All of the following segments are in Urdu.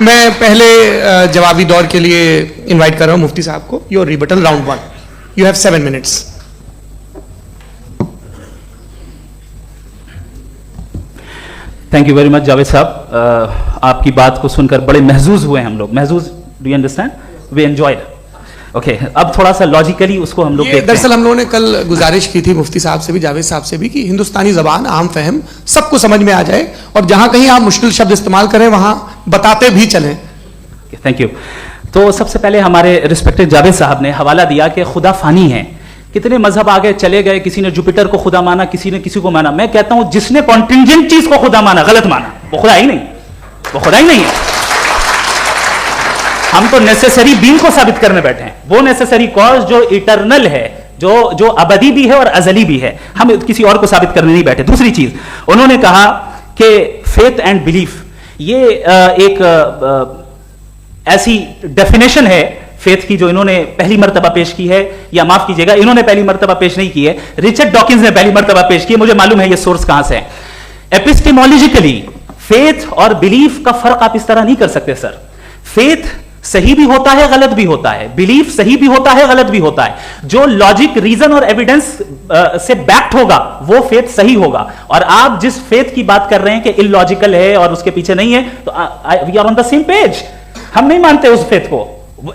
میں پہلے جوابی دور کے لیے انوائٹ کر رہا ہوں مفتی صاحب کو. Your rebuttal round 1. You have 7 minutes. Thank you very much Javed صاحب. آپ کی بات کو سن کر بڑے محظوظ ہوئے ہم لوگ. محظوظ, do you understand? We enjoyed. Okay, اب تھوڑا سا لاجیکلی اس کو ہم لوگ دیکھتے ہیں. دراصل ہم لوگوں نے کل گزارش کی تھی مفتی صاحب سے بھی, جاوید صاحب سے بھی, کہ ہندوستانی زبان عام فہم سب کو سمجھ میں آ جائے, اور جہاں کہیں آپ مشکل شبد استعمال کریں وہاں بتاتے بھی چلیں. Thank you. تو سب سے پہلے ہمارے ریسپیکٹڈ جاوید صاحب نے حوالہ دیا کہ خدا فانی ہے. کتنے مذہب آگے چلے گئے, کسی نے جوپیٹر کو خدا مانا, کسی نے کسی کو مانا. میں کہتا ہوں جس نے کانٹینجنٹ چیز کو خدا مانا غلط مانا, وہ خدا ہی نہیں, وہ خدا ہی نہیں ہے. ہم تو نیسیسری بینگ کو ثابت کرنے بیٹھے ہیں, وہ نیسیسری کاز جو ایٹرنل ہے, جو ابدی بھی ہے اور ازلی بھی ہے. ہم کسی اور کو ثابت کرنے نہیں بیٹھے. دوسری چیز انہوں نے کہا کہ فیتھ اینڈ بلیف, یہ ایک ایسی ڈیفینیشن ہے فیتھ کی جو انہوں نے پہلی مرتبہ پیش کی ہے, یا معاف کیجیے گا انہوں نے پہلی مرتبہ پیش نہیں کی ہے, رچرڈ ڈاکنز نے پہلی مرتبہ پیش کی ہے. مجھے معلوم ہے یہ سورس کہاں سے ہے. ایپسٹیمولوجیکلی فیتھ اور بلیف کا فرق آپ اس طرح نہیں کر سکتے سر. فیتھ صحیح بھی ہوتا ہے, غلط بھی ہوتا ہے. بلیف صحیح بھی ہوتا ہے, غلط بھی ہوتا ہے. جو لاجک, ریزن اور ایویڈنس سے بیکڈ ہوگا وہ فیتھ صحیح ہوگا. اور آپ جس فیتھ کی بات کر رہے ہیں کہ ان لاجیکل ہے اور اس کے پیچھے نہیں ہے, تو we are on the same page. ہم نہیں مانتے اس فیتھ کو.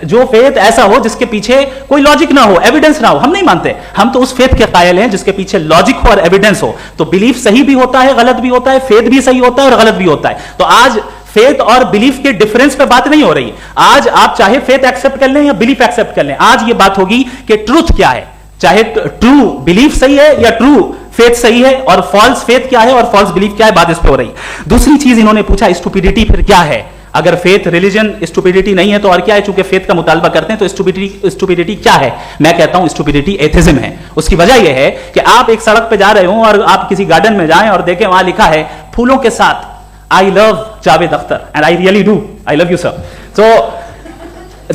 جو فیتھ ایسا ہو جس کے پیچھے کوئی لاجک نہ ہو, ایویڈنس نہ ہو, ہم نہیں مانتے. ہم تو اس فیتھ کے قائل ہیں جس کے پیچھے لاجک ہو اور ایویڈنس ہو. تو بلیف صحیح بھی ہوتا ہے, غلط بھی ہوتا ہے. فیتھ بھی صحیح ہوتا ہے اور غلط بھی ہوتا ہے. تو آج فیتھ اور بلیف کے ڈفرنس پہ بات نہیں ہو رہی. آج آپ چاہے فیتھ ایکسپٹ کر لیں یا بلیف ایکسپٹ کر لیں, آج یہ بات ہوگی کہ ٹروتھ کیا ہے. چاہے ٹرو بلیف صحیح ہے یا ٹرو فیتھ صحیح ہے, اور فالس فیتھ کیا ہے اور فالس بلیف کیا ہے, بات اس پہ ہو رہی. دوسری چیز انہوں نے پوچھا اسٹوپیڈیٹی پھر کیا ہے. اگر فیتھ ریلیجن اسٹوپیڈیٹی نہیں ہے تو اور کیا ہے؟ چونکہ فیتھ کا مطالبہ کرتے ہیں تو اسٹوپیڈیٹی کیا ہے؟ میں کہتا ہوں اسٹوپیڈیٹی ایتھزم ہے. اس کی وجہ یہ ہے کہ آپ ایک سڑک پہ جا رہے ہوں اور آپ کسی گارڈن میں جائیں اور دیکھیں وہاں لکھا ہے پھولوں کے ساتھ I love Javed Akhtar, and I really do. I love you sir. So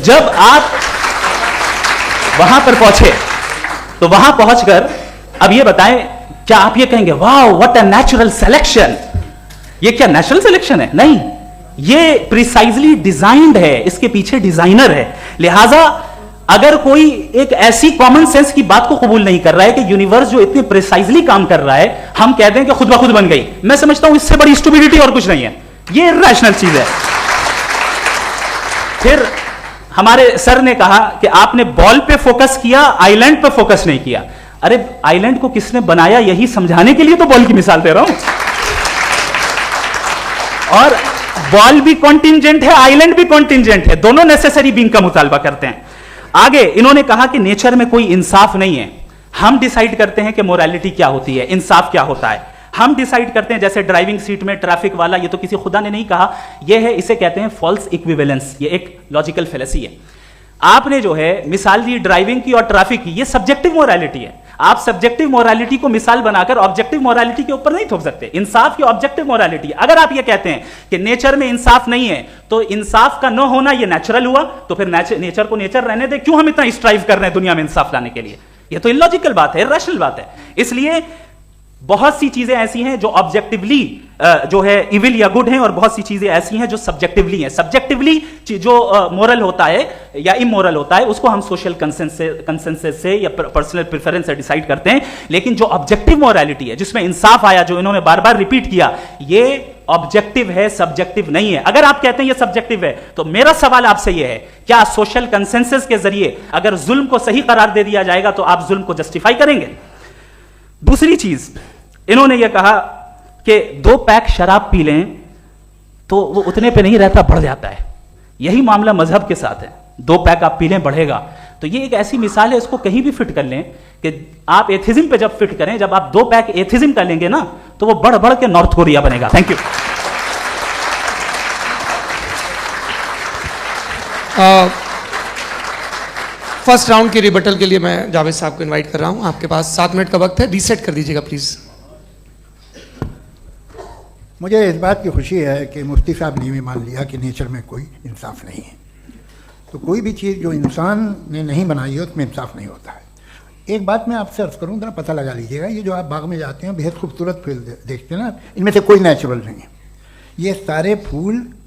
جب آپ وہاں پر پہنچے تو وہاں پہنچ کر اب یہ بتائیں, کیا آپ یہ کہیں گے واو واٹ اے نیچرل سلیکشن؟ یہ کیا نیچرل سلیکشن ہے؟ نہیں, یہ پریسائزلی ڈیزائنڈ ہے, اس کے پیچھے ڈیزائنر ہے. لہذا اگر کوئی ایک ایسی کامن سینس کی بات کو قبول نہیں کر رہا ہے کہ یونیورس جو اتنے پریسائزلی کام کر رہا ہے, ہم کہتے ہیں کہ خود بخود بن گئی, میں سمجھتا ہوں اس سے بڑی اسٹوپیڈیٹی اور کچھ نہیں ہے. یہ ریشنل چیز ہے. پھر ہمارے سر نے کہا کہ آپ نے بال پہ فوکس کیا, آئی لینڈ پہ فوکس نہیں کیا. ارے آئی لینڈ کو کس نے بنایا یہی سمجھانے کے لیے تو بال کی مثال دے رہا ہوں. اور بال بھی کانٹینجنٹ ہے, آئی لینڈ بھی کانٹینجنٹ ہے, دونوں نیسیسری بینگ کا مطالبہ کرتے ہیں. آگے انہوں نے کہا کہ نیچر میں کوئی انصاف نہیں ہے. ہم ڈیسائیڈ کرتے ہیں کہ موریلٹی کیا ہوتی ہے, انصاف کیا ہوتا ہے. ہم ڈیسائیڈ کرتے ہیں, جیسے ڈرائیونگ سیٹ میں ٹریفک والا, یہ تو کسی خدا نے نہیں کہا, یہ ہے, اسے کہتے ہیں فالس ایکویویلنس. یہ ایک لاجیکل فیلسی ہے. آپ نے جو ہے مثال دی ڈرائیونگ کی اور ٹریفک کی, یہ سبجیکٹو موریلٹی ہے. آپ سبجیکٹو موریلٹی کو مثال بنا کر آبجیکٹو موریلٹی کے اوپر نہیں تھوپ سکتے. انصاف کی آبجیکٹو موریلٹی. اگر آپ یہ کہتے ہیں کہ نیچر میں انصاف نہیں ہے تو انصاف کا نہ ہونا یہ نیچرل ہوا, تو پھر نیچر کو نیچر رہنے دے, کیوں ہم اتنا اسٹرائیو کر رہے ہیں دنیا میں انصاف لانے کے لیے؟ یہ تو illogical بات ہے, irrational بات ہے. اس لیے بہت سی چیزیں ایسی ہیں جو آبجیکٹیولی جو ہے ایول یا گڈ ہیں, اور بہت سی چیزیں ایسی ہیں جو سبجیکٹیولی ہیں. سبجیکٹیولی جو مورل ہوتا ہے یا امورل ہوتا ہے اس کو ہم سوشل کنسنسس سے یا پرسنل پریفرنس سے ڈیسائیڈ کرتے ہیں. لیکن جو آبجیکٹیو مورالٹی ہے جس میں انصاف آیا, جو انہوں نے بار بار ریپیٹ کیا, یہ آبجیکٹیو ہے, سبجیکٹیو نہیں ہے. اگر آپ کہتے ہیں یہ سبجیکٹیو ہے تو میرا سوال آپ سے یہ ہے, کیا سوشل کنسنسس کے ذریعے اگر ظلم کو صحیح قرار دے دیا جائے گا تو آپ ظلم کو جسٹیفائی کریں گے؟ دوسری چیز انہوں نے یہ کہا کہ 2 پیک شراب پی لیں تو وہ اتنے پہ نہیں رہتا, بڑھ جاتا ہے. یہی معاملہ مذہب کے ساتھ ہے. 2 پیک آپ پی لیں بڑھے گا. تو یہ ایک ایسی مثال ہے, اس کو کہیں بھی فٹ کر لیں کہ آپ ایتھزم پہ جب فٹ کریں, جب آپ 2 پیک ایتھزم کا لیں گے نا تو وہ بڑھ بڑھ کے نارتھ کوریا بنے گا. Thank you. فرسٹ راؤنڈ کی ریبٹل کے لیے میں جاوید صاحب کو انوائٹ کر رہا ہوں. آپ کے پاس 7 منٹ کا وقت ہے, ریسیٹ کر دیجیے گا پلیز. مجھے اس بات کی خوشی ہے کہ مفتی صاحب نے بھی مان لیا کہ نیچر میں کوئی انصاف نہیں ہے. تو کوئی بھی چیز جو انسان نے نہیں بنائی ہے اس میں انصاف نہیں ہوتا ہے. ایک بات میں آپ سے عرض کروں, ذرا پتہ لگا لیجیے گا, یہ جو آپ باغ میں جاتے ہیں بہت خوبصورت پھول دیکھتے ہیں نا, ان میں سے کوئی نیچرل نہیں ہے. یہ سارے پھول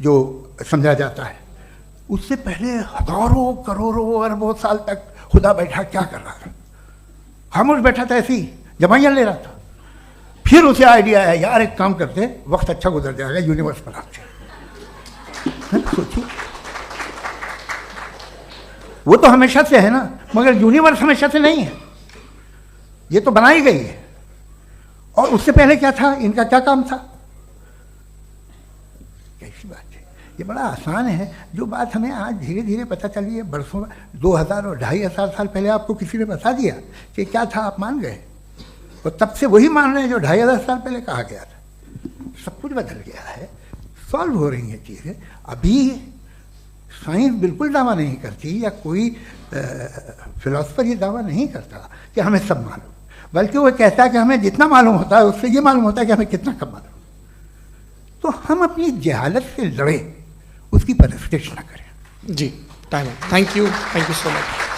جو سمجھا جاتا ہے، اس سے پہلے ہزاروں کروڑوں اربوں سال تک خدا بیٹھا کیا کر رہا تھا؟ خاموش بیٹھا تھا، ایسی جمائیاں لے رہا تھا. پھر اسے آئیڈیا ہے یار ایک کام کرتے، وقت اچھا گزر جائے گا، یونیورس بناتے. سوچیے، وہ تو ہمیشہ سے ہے نا، مگر یونیورس ہمیشہ سے نہیں ہے، یہ تو بنائی گئی ہے. اور اس سے پہلے کیا تھا، ان کا کیا کام تھا؟ کیسی بات ہے، یہ بڑا آسان ہے. جو بات ہمیں آج دھیرے دھیرے پتہ چلی ہے، برسوں 2000 اور 2500 سال پہلے آپ کو کسی نے بتا دیا کہ کیا تھا، آپ مان گئے، اور تب سے وہی مان رہے ہیں جو 2500 سال پہلے کہا گیا تھا. سب کچھ بدل گیا ہے، سالو ہو رہی ہیں چیزیں. ابھی سائنس بالکل دعویٰ نہیں کرتی، یا کوئی فلاسفر یہ دعویٰ نہیں کرتا کہ ہمیں سب معلوم، بلکہ وہ کہتا ہے کہ ہمیں جتنا معلوم ہوتا ہے اس سے یہ معلوم ہوتا ہے کہ ہمیں کتنا کم معلوم. تو ہم اپنی جہالت سے لڑیں، اس کی پرستش نہ کریں. جی ٹائم ہے. Thank you so much.